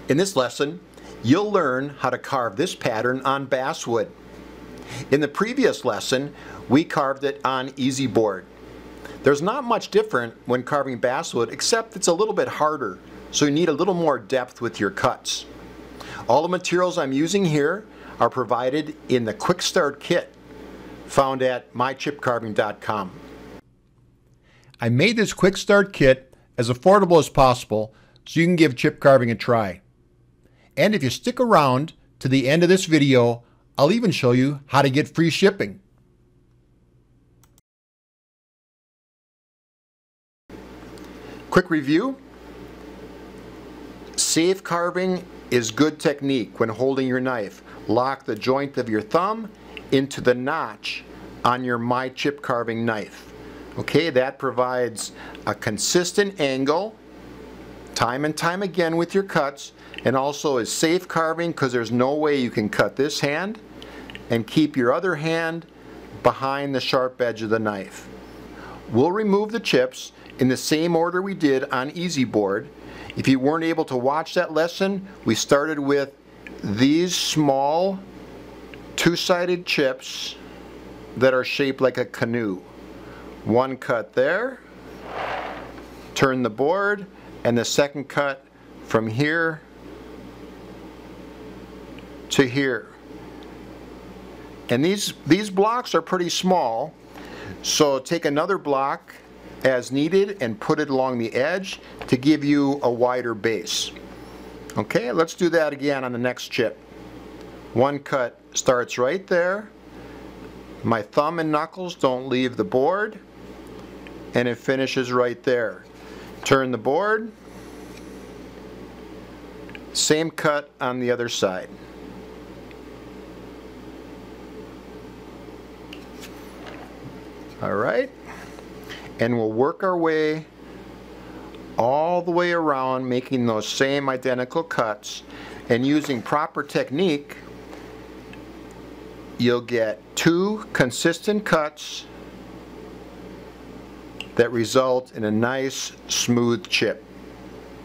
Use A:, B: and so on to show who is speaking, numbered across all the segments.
A: In this lesson, you'll learn how to carve this pattern on basswood. In the previous lesson, we carved it on easy board. There's not much different when carving basswood, except it's a little bit harder, so you need a little more depth with your cuts. All the materials I'm using here are provided in the Quick Start Kit found at mychipcarving.com. I made this Quick Start Kit as affordable as possible so you can give chip carving a try. And if you stick around to the end of this video, I'll even show you how to get free shipping. Quick review. Safe carving is good technique when holding your knife. Lock the joint of your thumb into the notch on your My Chip Carving knife. Okay, that provides a consistent angle time and time again with your cuts, and also is safe carving because there's no way you can cut this hand and keep your other hand behind the sharp edge of the knife. We'll remove the chips in the same order we did on easy board. If you weren't able to watch that lesson, we started with these small two-sided chips that are shaped like a canoe. One cut there, turn the board, and the second cut from here to here. And these blocks are pretty small, so take another block as needed and put it along the edge to give you a wider base. Okay, let's do that again on the next chip. One cut starts right there. My thumb and knuckles don't leave the board, and it finishes right there. Turn the board, same cut on the other side. All right, and we'll work our way all the way around, making those same identical cuts, and using proper technique you'll get two consistent cuts that result in a nice smooth chip.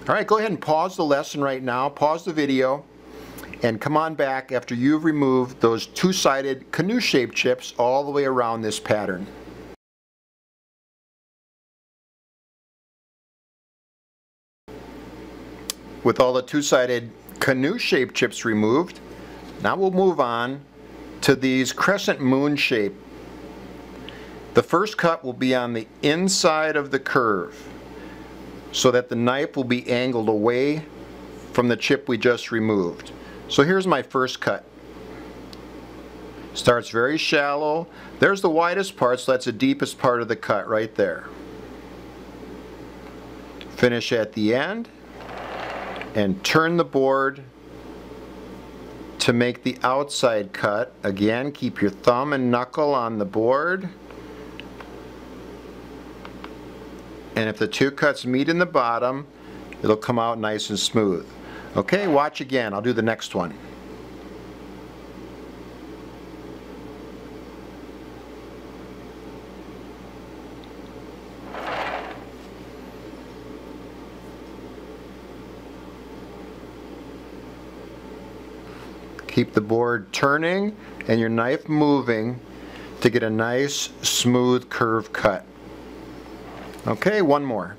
A: All right, go ahead and pause the lesson right now, pause the video, and come on back after you've removed those two-sided canoe-shaped chips all the way around this pattern. With all the two-sided canoe-shaped chips removed, now we'll move on to these Crescent Moon shape. The first cut will be on the inside of the curve so that the knife will be angled away from the chip we just removed. So here's my first cut. Starts very shallow. There's the widest part, so that's the deepest part of the cut right there. Finish at the end and turn the board to make the outside cut. Again, keep your thumb and knuckle on the board. And if the two cuts meet in the bottom, it'll come out nice and smooth. Okay, watch again. I'll do the next one. Keep the board turning and your knife moving to get a nice smooth curve cut. Okay, one more.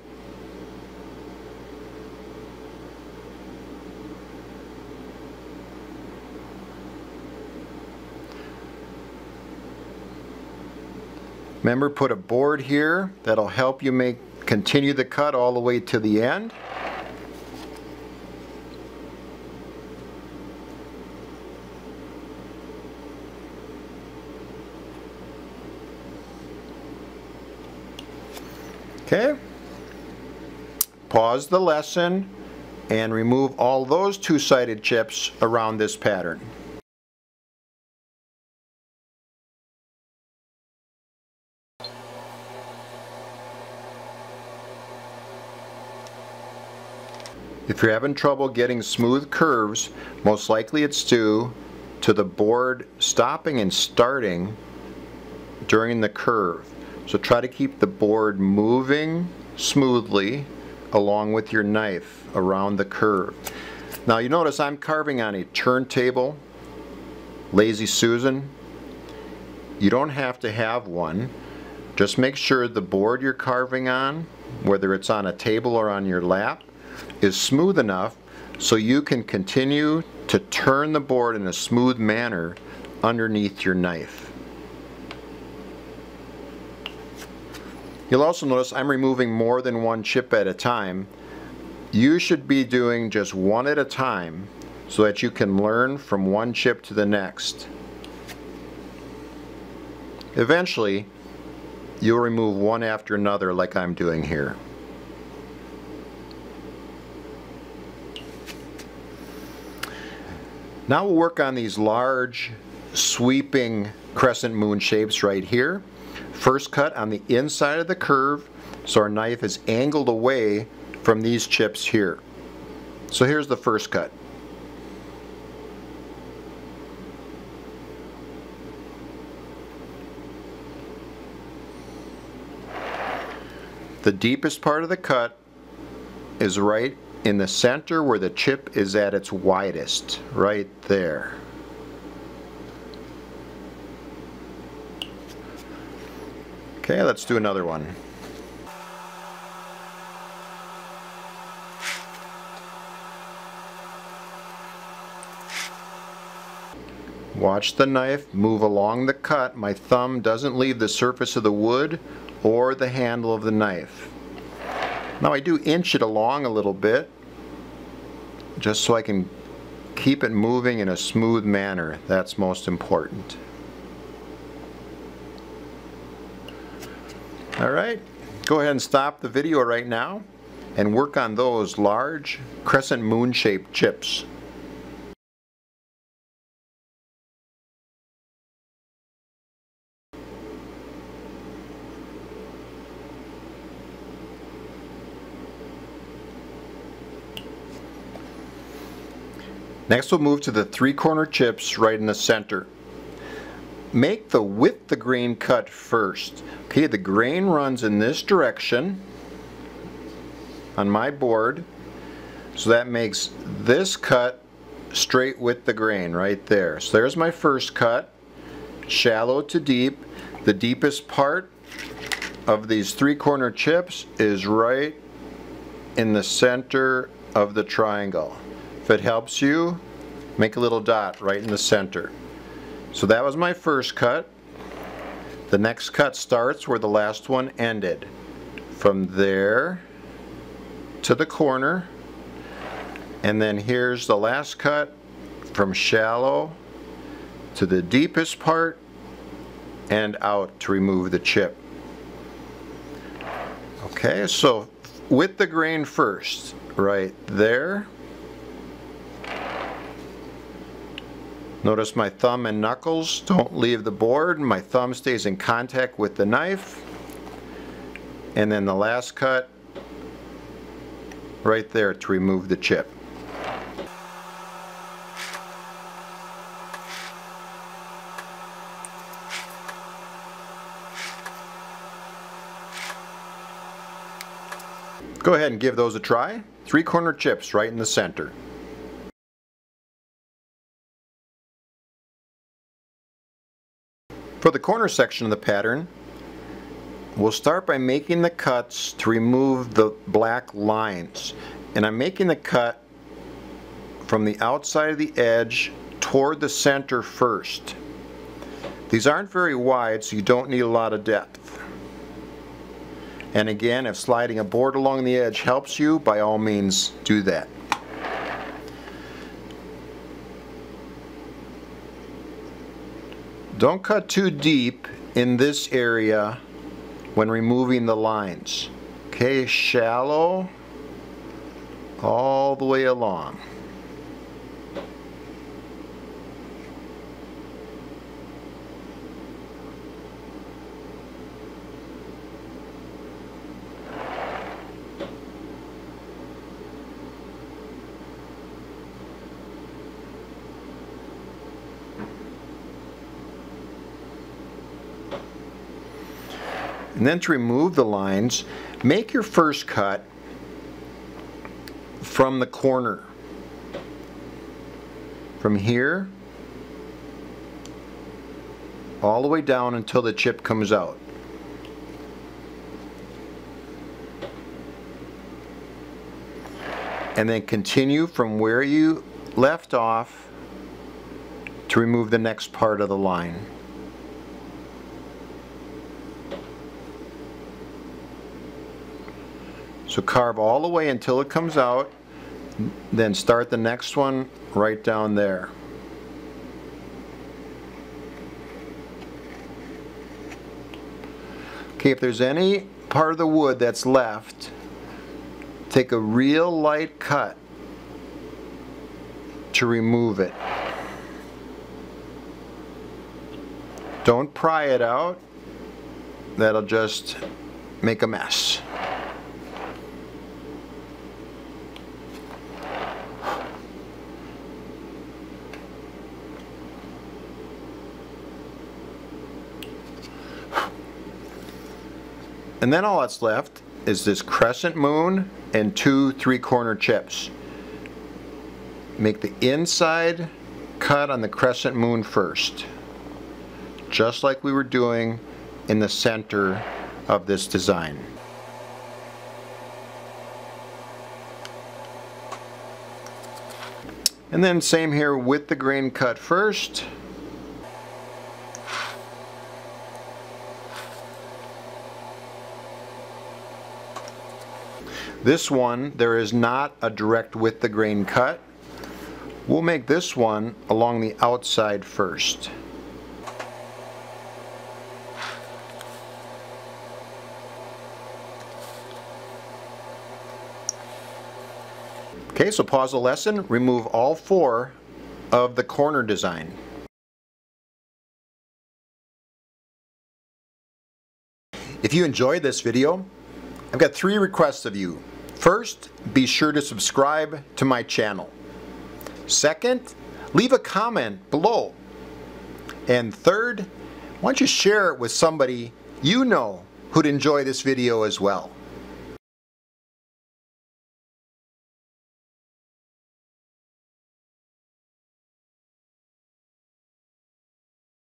A: Remember, put a board here that'll help you continue the cut all the way to the end. Okay, pause the lesson and remove all those two-sided chips around this pattern. If you're having trouble getting smooth curves, most likely it's due to the board stopping and starting during the curve. So try to keep the board moving smoothly along with your knife around the curve. Now you notice I'm carving on a turntable, Lazy Susan. You don't have to have one. Just make sure the board you're carving on, whether it's on a table or on your lap, is smooth enough so you can continue to turn the board in a smooth manner underneath your knife. You'll also notice I'm removing more than one chip at a time. You should be doing just one at a time so that you can learn from one chip to the next. Eventually, you'll remove one after another like I'm doing here. Now we'll work on these large, sweeping crescent moon shapes right here. First cut on the inside of the curve so our knife is angled away from these chips here. So here's the first cut. The deepest part of the cut is right in the center where the chip is at its widest, right there. Okay, let's do another one. Watch the knife move along the cut. My thumb doesn't leave the surface of the wood or the handle of the knife. Now I do inch it along a little bit just so I can keep it moving in a smooth manner. That's most important. Alright, go ahead and stop the video right now and work on those large crescent moon shaped chips. Next we'll move to the 3-corner chips right in the center. Make the with the grain cut first. Okay, the grain runs in this direction on my board, so that makes this cut straight with the grain right there. So there's my first cut, shallow to deep. The deepest part of these 3-corner chips is right in the center of the triangle. If it helps you, make a little dot right in the center. So that was my first cut. The next cut starts where the last one ended. From there to the corner, and then here's the last cut from shallow to the deepest part and out to remove the chip. Okay, so with the grain first, right there. Notice my thumb and knuckles don't leave the board. My thumb stays in contact with the knife. And then the last cut right there to remove the chip. Go ahead and give those a try. 3-corner chips right in the center. For the corner section of the pattern, we'll start by making the cuts to remove the black lines. And I'm making the cut from the outside of the edge toward the center first. These aren't very wide, so you don't need a lot of depth. And again, if sliding a board along the edge helps you, by all means do that. Don't cut too deep in this area when removing the lines. Okay, shallow all the way along. And then to remove the lines, make your first cut from the corner. from here all the way down until the chip comes out. And then continue from where you left off to remove the next part of the line. So carve all the way until it comes out, then start the next one right down there. Okay, if there's any part of the wood that's left, take a real light cut to remove it. Don't pry it out, that'll just make a mess. And then all that's left is this Crescent Moon and 2 3-corner chips. Make the inside cut on the Crescent Moon first, just like we were doing in the center of this design. And then same here with the grain cut first. This one, there is not a direct with the grain cut. We'll make this one along the outside first. Okay, so pause the lesson, remove all 4 of the corner design. If you enjoyed this video, I've got 3 requests of you. First, be sure to subscribe to my channel. Second, leave a comment below. And third, why don't you share it with somebody you know who'd enjoy this video as well.